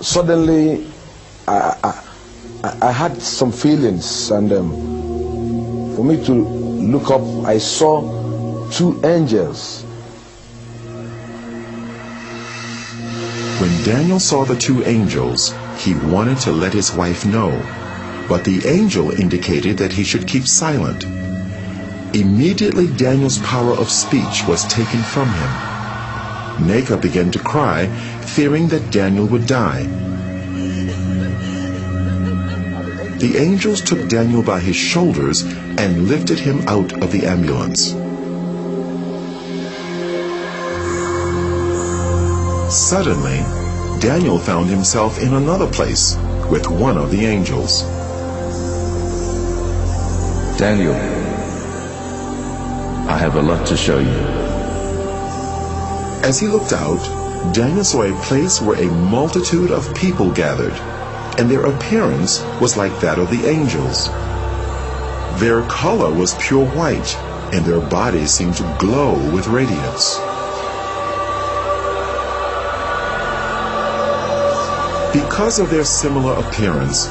Suddenly, I had some feelings, and for me to look up, I saw two angels. When Daniel saw the two angels, he wanted to let his wife know, but the angel indicated that he should keep silent. Immediately Daniel's power of speech was taken from him. Nacah began to cry, fearing that Daniel would die. The angels took Daniel by his shoulders and lifted him out of the ambulance. Suddenly, Daniel found himself in another place with one of the angels. Daniel, I have a lot to show you. As he looked out, Daniel saw a place where a multitude of people gathered, and their appearance was like that of the angels. Their color was pure white, and their bodies seemed to glow with radiance. Because of their similar appearance,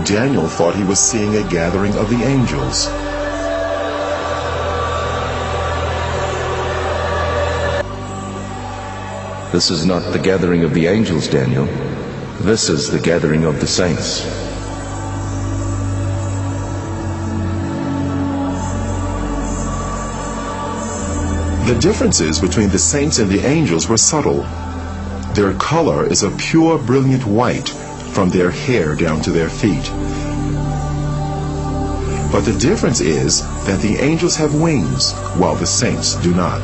Daniel thought he was seeing a gathering of the angels. This is not the gathering of the angels, Daniel. This is the gathering of the saints. The differences between the saints and the angels were subtle. Their color is a pure, brilliant white from their hair down to their feet. But the difference is that the angels have wings, while the saints do not.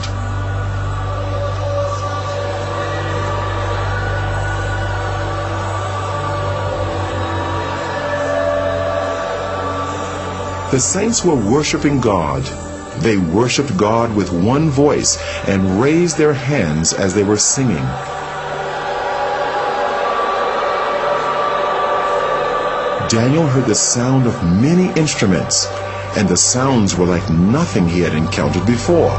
The saints were worshiping God. They worshiped God with one voice and raised their hands as they were singing. Daniel heard the sound of many instruments, and the sounds were like nothing he had encountered before.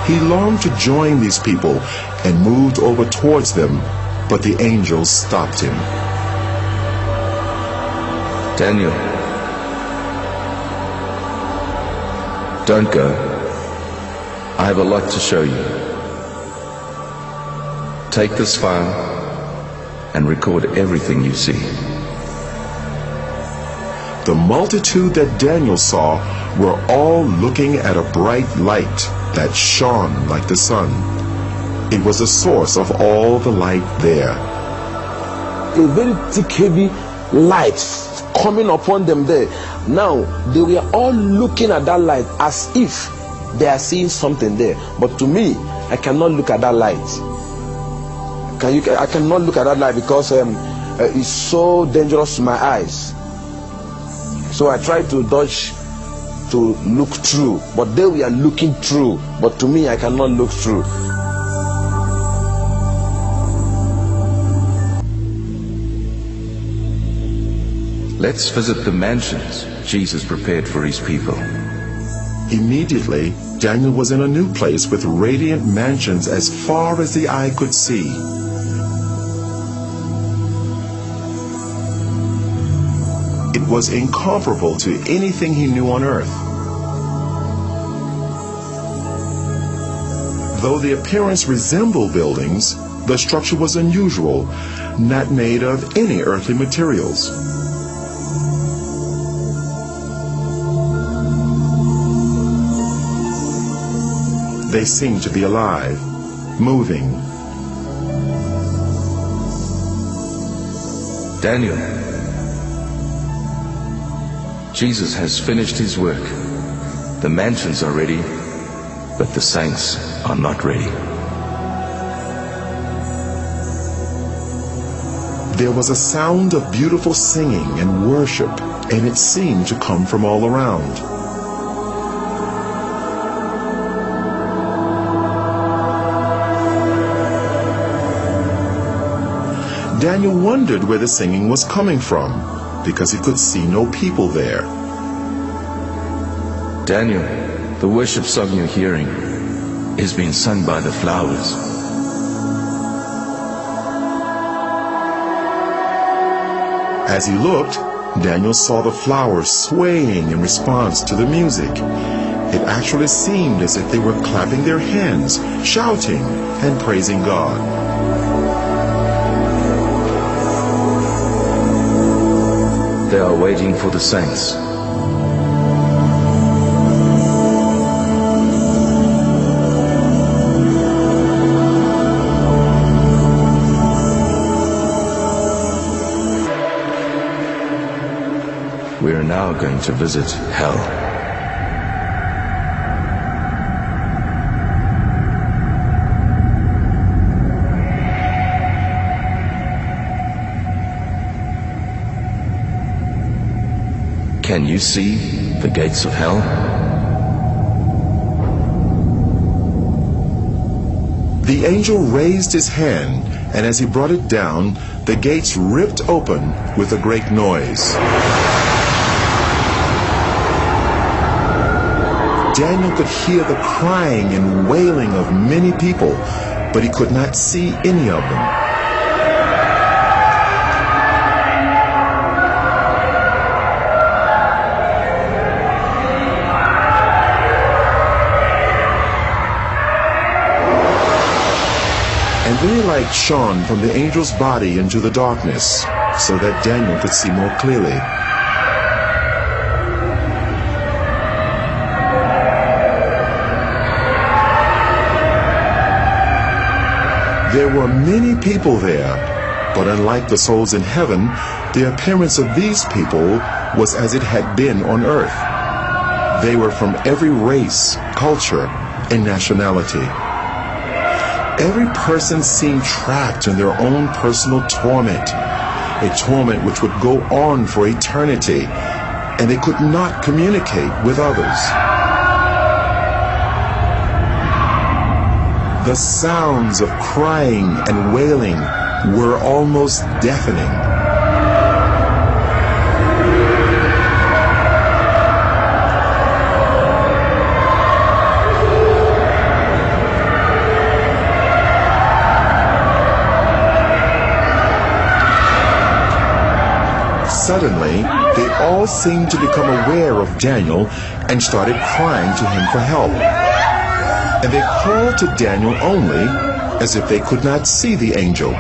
He longed to join these people and moved over towards them, but the angels stopped him. Daniel, don't go. I have a lot to show you. Take this file and record everything you see. The multitude that Daniel saw were all looking at a bright light that shone like the sun. It was the source of all the light there. A very thick, heavy light coming upon them there. Now, they were all looking at that light as if they are seeing something there. But to me, I cannot look at that light. I cannot look at that light because it's so dangerous to my eyes. So I try to dodge to look through, but they were looking through, but to me I cannot look through. Let's visit the mansions Jesus prepared for his people. Immediately, Daniel was in a new place with radiant mansions as far as the eye could see. It was incomparable to anything he knew on earth. Though the appearance resembled buildings, the structure was unusual, not made of any earthly materials. They seemed to be alive, moving. Daniel, Jesus has finished his work. The mansions are ready, but the saints are not ready. There was a sound of beautiful singing and worship, and it seemed to come from all around. Daniel wondered where the singing was coming from. because he could see no people there. Daniel, the worship song you're hearing is being sung by the flowers. As he looked, Daniel saw the flowers swaying in response to the music. It actually seemed as if they were clapping their hands, shouting, and praising God. They are waiting for the saints. We are now going to visit hell. Can you see the gates of hell? The angel raised his hand, and as he brought it down, the gates ripped open with a great noise. Daniel could hear the crying and wailing of many people, but he could not see any of them. And then a light shone from the angel's body into the darkness, so that Daniel could see more clearly. There were many people there, but unlike the souls in heaven, the appearance of these people was as it had been on earth. They were from every race, culture, and nationality. Every person seemed trapped in their own personal torment, a torment which would go on for eternity, and they could not communicate with others. The sounds of crying and wailing were almost deafening. Suddenly, they all seemed to become aware of Daniel and started crying to him for help. And they called to Daniel only, as if they could not see the angel.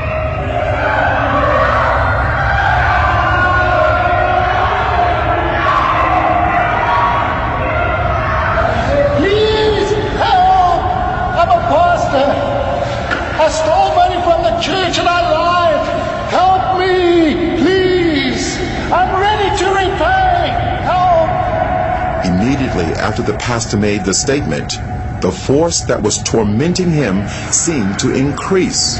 Please help! I'm a pastor. I stole money from the church and I lied. Help me, please. I'm ready to repay. Help! Immediately after the pastor made the statement, the force that was tormenting him seemed to increase.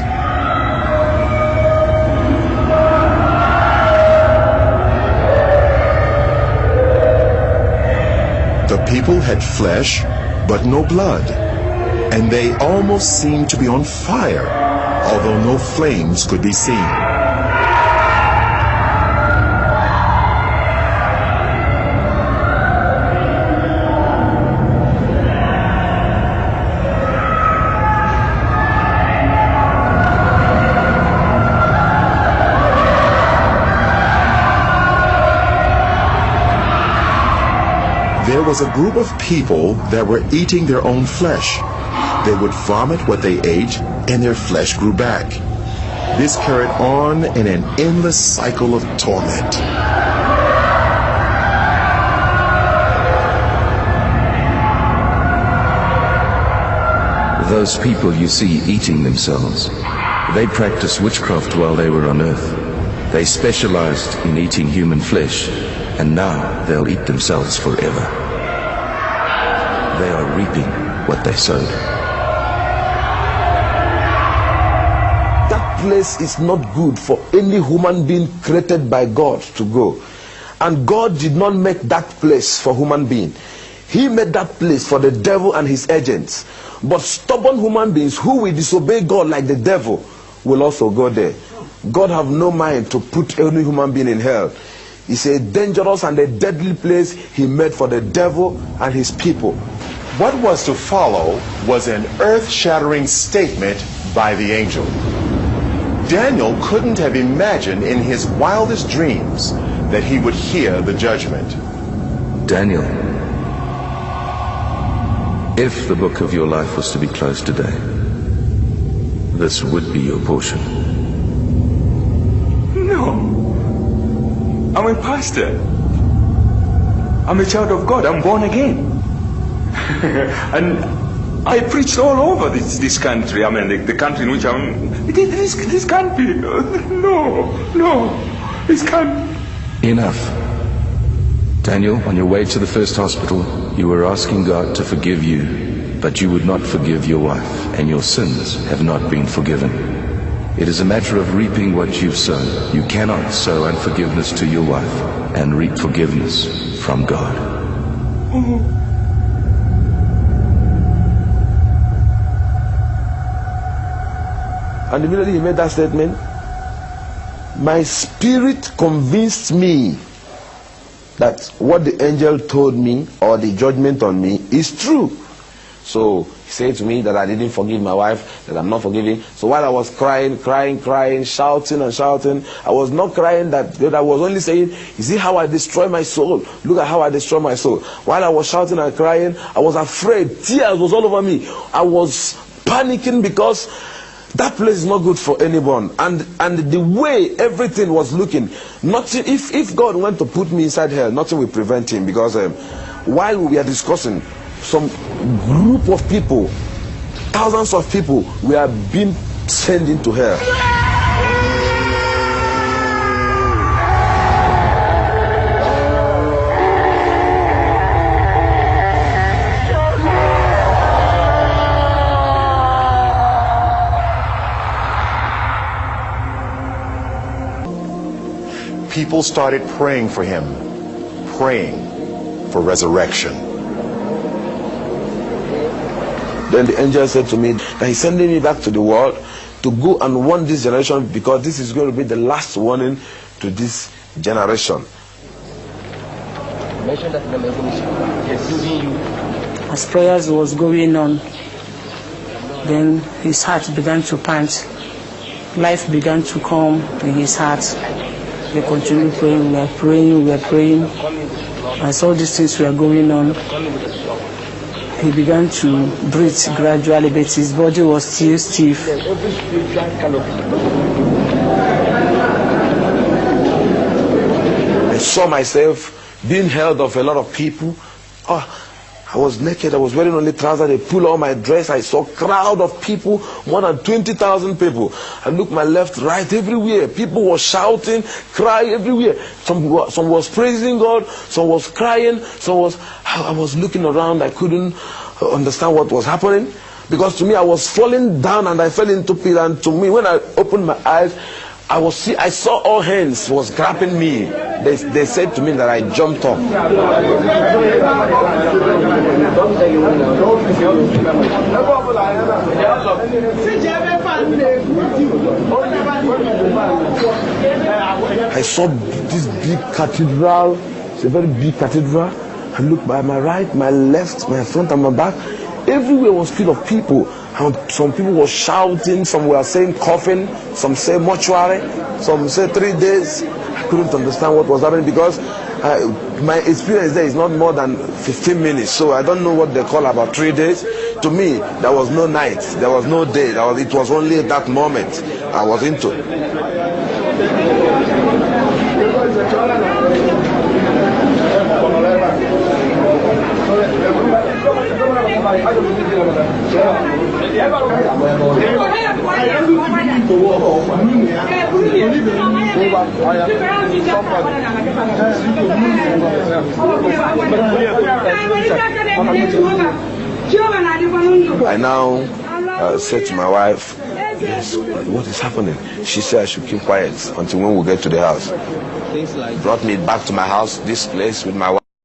The people had flesh, but no blood, and they almost seemed to be on fire, although no flames could be seen. There was a group of people that were eating their own flesh. They would vomit what they ate, and their flesh grew back. This carried on in an endless cycle of torment. Those people you see eating themselves, they practiced witchcraft while they were on earth. They specialized in eating human flesh, and now they'll eat themselves forever. They are reaping what they sowed. That place is not good for any human being created by God to go. And God did not make that place for human being. He made that place for the devil and his agents. But stubborn human beings who will disobey God like the devil will also go there. God have no mind to put any human being in hell. It's a dangerous and a deadly place he made for the devil and his people. What was to follow was an earth-shattering statement by the angel. Daniel couldn't have imagined in his wildest dreams that he would hear the judgment. Daniel, if the book of your life was to be closed today, this would be your portion. No. I'm a pastor. I'm a child of God. I'm born again. And I preached all over this country. I mean, the country in which I'm... This can't be. No. This can't. Enough. Daniel, on your way to the first hospital, you were asking God to forgive you, but you would not forgive your wife, and your sins have not been forgiven. It is a matter of reaping what you've sown. You cannot sow unforgiveness to your wife and reap forgiveness from God. And immediately he made that statement, my spirit convinced me that what the angel told me, or the judgment on me, is true. So he said to me that I didn't forgive my wife, that I'm not forgiving. So while I was crying, shouting and shouting, I was not crying that I was only saying, you see how I destroy my soul? Look at how I destroy my soul. While I was shouting and crying, I was afraid. Tears was all over me. I was panicking because that place is not good for anyone. And the way everything was looking, nothing, if God went to put me inside hell, nothing will prevent him. Because while we are discussing, some group of people, thousands of people, were being sent into hell. People started praying for him, praying for resurrection. Then the angel said to me that he's sending me back to the world to go and warn this generation, because this is going to be the last warning to this generation. As prayers was going on, then his heart began to pant. Life began to come in his heart. We continued praying, we were praying. As all these things were going on, he began to breathe gradually, but his body was still stiff. I saw myself being held of a lot of people. I was naked, I was wearing only trousers, they pulled all my dress. I saw a crowd of people, more than 20,000 people. I looked my left, right, everywhere. People were shouting, crying everywhere. Some was praising God, some was crying, I was looking around, I couldn't understand what was happening. Because to me, I was falling down and I fell into pit. And to me, when I opened my eyes, I saw all hands was grabbing me. They said to me that I jumped up. I saw this big cathedral. It's a very big cathedral. I looked by my right, my left, my front and my back. Everywhere was full of people. And some people were shouting, some were saying coffin, some say mortuary, some say 3 days. I couldn't understand what was happening because my experience there is not more than 15 minutes. So I don't know what they call about 3 days. To me, there was no night, there was no day. It was only that moment I was into. I now said to my wife, yes, what is happening? She said I should keep quiet until when we get to the house. Brought me back to my house, this place with my wife.